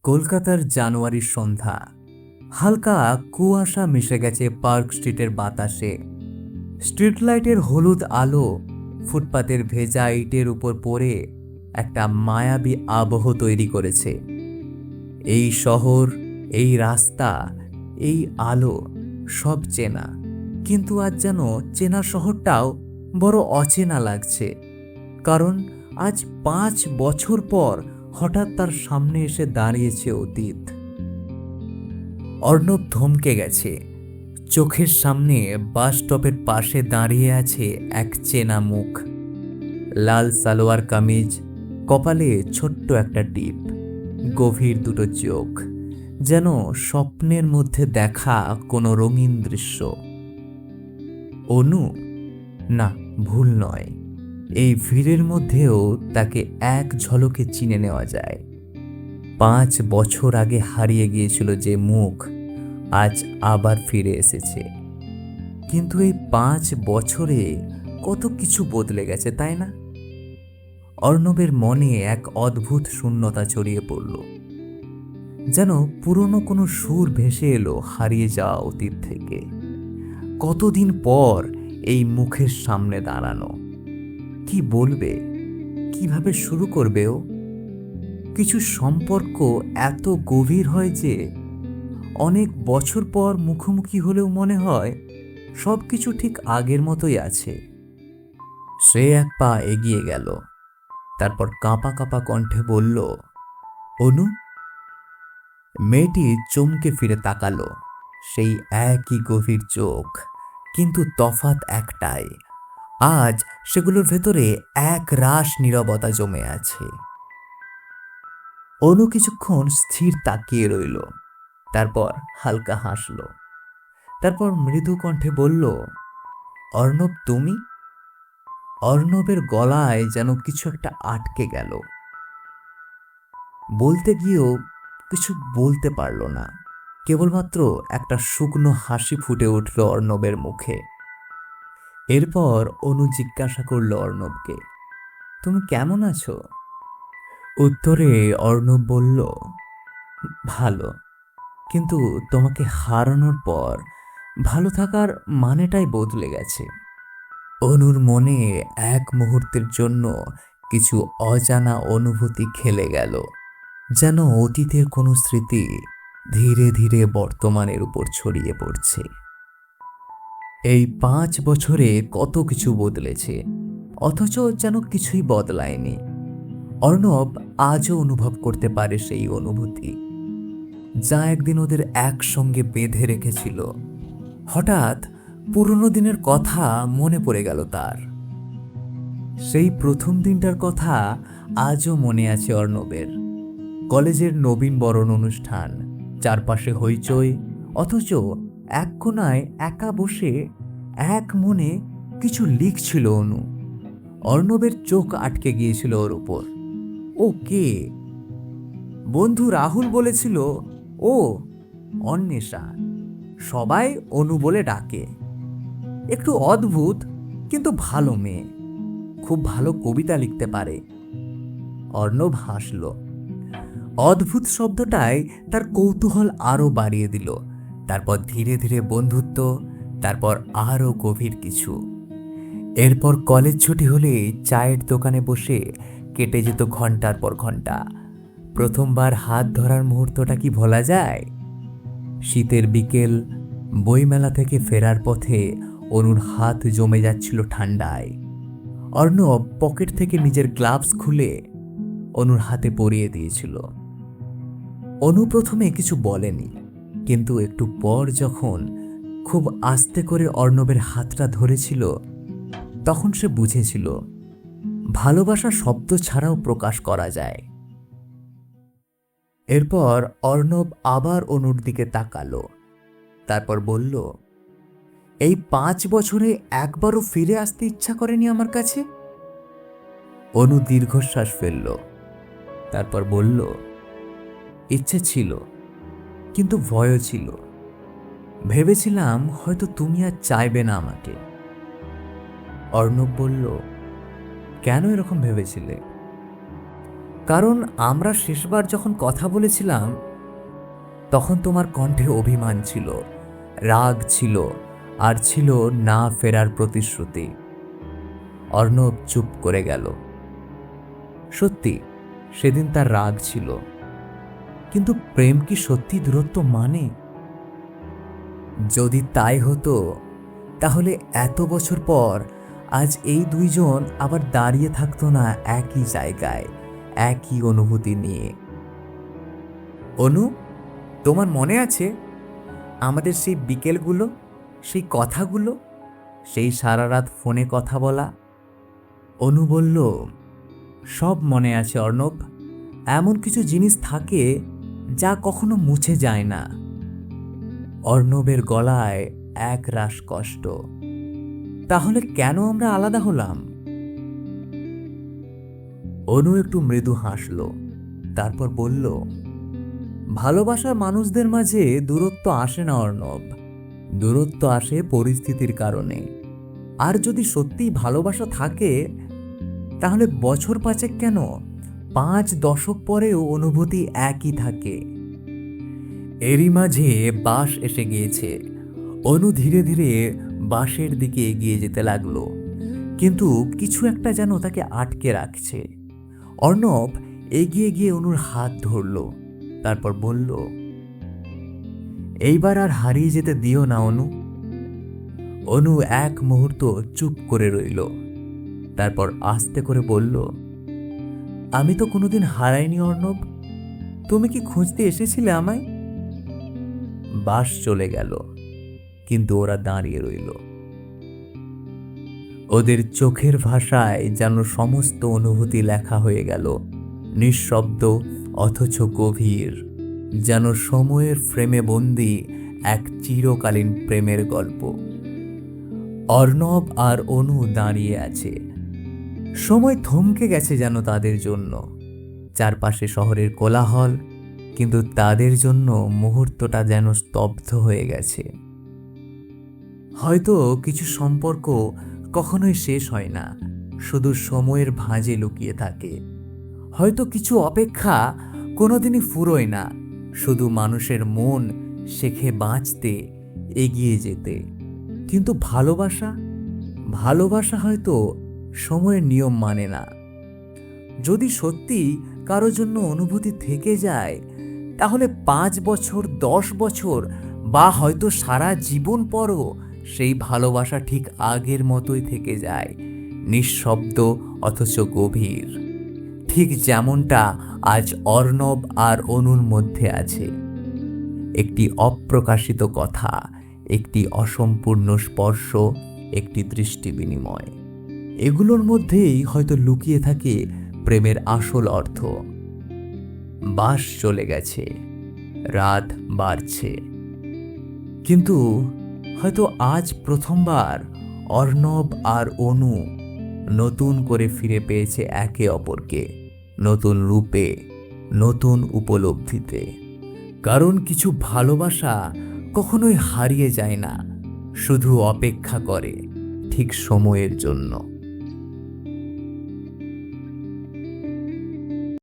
কলকাতার জানুয়ারির সন্ধ্যা। হালকা কুয়াশা মিশে গেছে পার্ক স্ট্রিটের বাতাসে। স্ট্রিট লাইটের হলুদ আলো ফুটপাতের ভেজা ইটের উপর পড়ে একটা মায়াবী আবহ তৈরি করেছে। এই শহর, এই রাস্তা, এই আলো সব চেনা, কিন্তু আজ যেন চেনা শহরটাও বড় অচেনা লাগছে। কারণ আজ 5 বছর পর হঠাৎ তার সামনে এসে দাঁড়িয়েছে অতীত। অর্ণব থমকে গেছে। চোখের সামনে বাস স্টপের পাশে দাঁড়িয়ে আছে এক চেনা মুখ। লাল সালোয়ার কামিজ, কপালে ছোট্ট একটা টিপ, গভীর দুটো চোখ, যেন স্বপ্নের মধ্যে দেখা কোনো রঙিন দৃশ্য। অনু? না, ভুল নয়। এই ভিড়ের মধ্যেও তাকে এক ঝলকে চিনে নেওয়া যায়। 5 বছর আগে হারিয়ে গিয়েছিল যে মুখ, আজ আবার ফিরে এসেছে। কিন্তু এই 5 বছরে কত কিছু বদলে গেছে, তাই না? অর্ণবের মনে এক অদ্ভুত শূন্যতা ছড়িয়ে পড়ল, যেন পুরনো কোনো সুর ভেসে এলো হারিয়ে যাওয়া অতীত থেকে। কতদিন পর এই মুখের সামনে দাঁড়ানো, কি বলবে, কিভাবে শুরু করবে ও? কিছু সম্পর্ক এত গভীর হয় যে অনেক বছর পর মুখোমুখি হলেও মনে হয় সব কিছু ঠিক আগের মতোই আছে। সে এক পা এগিয়ে গেল, তারপর কাঁপা কাঁপা কণ্ঠে বলল, অনু। মেয়েটি চমকে ফিরে তাকালো। সেই একই গভীর চোখ, কিন্তু তফাৎ একটাই, আজ সেগুলোর ভেতরে এক রাশ নীরবতা জমে আছে। অনু কিছুক্ষণ স্থির তাকিয়ে রইল, তারপর হালকা হাসল, তারপর মৃদু কণ্ঠে বলল, অর্ণব, তুমি? অর্ণবের গলায় যেন কিছু একটা আটকে গেল। বলতে গিয়েও কিছু বলতে পারল না। কেবলমাত্র একটা শুকনো হাসি ফুটে উঠল অর্ণবের মুখে। এরপর অনু জিজ্ঞাসা করল অর্ণবকে, তুমি কেমন আছো? উত্তরে অর্ণব বলল, ভালো, কিন্তু তোমাকে হারানোর পর ভালো থাকার মানেটাই বদলে গেছে। অনুর মনে এক মুহূর্তের জন্য কিছু অজানা অনুভূতি খেলে গেল, যেন অতীতের কোনো স্মৃতি ধীরে ধীরে বর্তমানের উপর ছড়িয়ে পড়ছে। এই 5 বছরে কত কিছু বদলেছে, অথচ যেন কিছুই বদলায়নি। অর্ণব আজও অনুভব করতে পারে সেই অনুভূতি, যা একদিন ওদের একসঙ্গে বেঁধে রেখেছিল। হঠাৎ পুরনো দিনের কথা মনে পড়ে গেল তার। সেই প্রথম দিনটার কথা আজও মনে আছে অর্ণবের। কলেজের নবীন বরণ অনুষ্ঠান, চারপাশে হইচই, অথচ এক কোণায় একা বসে এক মনে কিছু লিখছিল অনু। অর্ণবের চোখ আটকে গিয়েছিল ওর উপর। ও কে? বন্ধু রাহুল বলেছিল ও অন্বেষা, সবাই অনু বলে ডাকে। একটু অদ্ভুত, কিন্তু ভালো মেয়ে, খুব ভালো কবিতা লিখতে পারে। অর্ণব হাসল। অদ্ভুত শব্দটাই তার কৌতূহল আরো বাড়িয়ে দিল। তারপর ধীরে ধীরে বন্ধুত্ব, তারপর আরো গভীর কিছু। এরপর কলেজ ছুটি হলে চায়ের দোকানে বসে কেটে যেত ঘন্টার পর ঘন্টা। প্রথমবার হাত ধরার মুহূর্তটা কি ভোলা যায়? শীতের বিকেল, বইমেলা থেকে ফেরার পথে অনুর হাত জমে যাচ্ছিল ঠান্ডায়। অর্ণব পকেট থেকে নিজের গ্লাভস খুলে অনুর হাতে পরিয়ে দিয়েছিল। অনু প্রথমে কিছু বলেনি, কিন্তু একটু পর যখন খুব আস্তে করে অর্ণবের হাতটা ধরেছিল, তখন সে বুঝেছিল ভালোবাসা শব্দ ছাড়াও প্রকাশ করা যায়। এরপর অর্ণব আবার অনুর দিকে তাকালো, তারপর বলল, এই 5 বছরে একবারও ফিরে আসতে ইচ্ছা করেনি আমার কাছে? অনু দীর্ঘশ্বাস ফেলল, তারপর বলল, ইচ্ছে ছিল, কিন্তু ভয়ও ছিল। ভেবেছিলাম হয়তো তুমি আর চাইবে না আমাকে। অর্ণব বলল, কেন এরকম ভেবেছিলে? কারণ আমরা শেষবার যখন কথা বলেছিলাম তখন তোমার কণ্ঠে অভিমান ছিল, রাগ ছিল, আর ছিল না ফেরার প্রতিশ্রুতি। অর্ণব চুপ করে গেল। সত্যি সেদিন তার রাগ ছিল, কিন্তু প্রেম কি সত্যি দূরত্ব মানে? যদি তাই হতো তাহলে এত বছর পর আজ এই দুইজন আবার দাঁড়িয়ে থাকতো না একই জায়গায়, একই অনুভূতি নিয়ে। অনু, তোমার মনে আছে আমাদের সেই বিকেলগুলো, সেই কথাগুলো, সেই সারা রাত ফোনে কথা বলা? অনু বলল, সব মনে আছে অর্ণব। এমন কিছু জিনিস থাকে যা কখনো মুছে যায় না। অর্ণবের গলায় এক রাশ কষ্ট। তাহলে কেন আমরা আলাদা হলাম? অনু একটু মৃদু হাসল, তারপর বলল, ভালোবাসার মানুষদের মাঝে দূরত্ব আসে না অর্ণব, দূরত্ব আসে পরিস্থিতির কারণে। আর যদি সত্যিই ভালোবাসা থাকে তাহলে বছর পাঁচেক কেন, 5 দশক পরেও অনুভূতি একই থাকে। এরই মাঝে বাস এসে গিয়েছে। অনু ধীরে ধীরে বাসের দিকে এগিয়ে যেতে লাগলো, কিন্তু কিছু একটা যেন তাকে আটকে রাখছে। অর্ণব এগিয়ে গিয়ে অনুর হাত ধরল, তারপর বলল, এইবার আর হারিয়ে যেতে দিও না অনু। অনু এক মুহূর্ত চুপ করে রইল, তারপর আস্তে করে বলল, আমি তো কোনোদিন হারাইনি অর্ণব। তুমি কি খুঁজতে এসেছিলে আমায়? বাস চলে গেল, কিন্তু ওরা দাঁড়িয়ে রইল। ওদের চোখের ভাষায় যেন সমস্ত অনুভূতি লেখা হয়ে গেল, নিঃশব্দ অথচ গভীর, যেন সময়ের ফ্রেমে বন্দি এক চিরকালীন প্রেমের গল্প। অর্ণব আর অনু দাঁড়িয়ে আছে। সময় থমকে গেছে যেন তাদের জন্য। চারপাশে শহরের কোলাহল, কিন্তু তাদের জন্য মুহূর্তটা যেন স্তব্ধ হয়ে গেছে। হয়তো কিছু সম্পর্ক কখনোই শেষ হয় না, শুধু সময়ের ভাঁজে লুকিয়ে থাকে। হয়তো কিছু অপেক্ষা কোনোদিনই ফুরোয় না, শুধু মানুষের মন শেখে বাঁচতে, এগিয়ে যেতে। কিন্তু ভালোবাসা হয়তো সময়ের নিয়ম মানে না। যদি সত্যি কারো জন্য অনুভূতি থেকে যায়, তাহলে 5 বছর, 10 বছর বা হয়তো সারা জীবন পরও সেই ভালোবাসা ঠিক আগের মতোই থেকে যায়, নিঃশব্দ অথচ গভীর। ঠিক যেমনটা আজ অর্ণব আর অনুর মধ্যে আছে। একটি অপ্রকাশিত কথা, একটি অসম্পূর্ণ স্পর্শ, একটি দৃষ্টি বিনিময়। এগুলোর মধ্যেই হয়তো লুকিয়ে থাকে প্রেমের আসল অর্থ। বাস চলে গেছে, রাত বাড়ছে, কিন্তু হয়তো আজ প্রথমবার অর্ণব আর অনু নতুন করে ফিরে পেয়েছে একে অপরকে, নতুন রূপে, নতুন উপলব্ধিতে। কারণ কিছু ভালোবাসা কখনোই হারিয়ে যায় না, শুধু অপেক্ষা করে ঠিক সময়ের জন্য।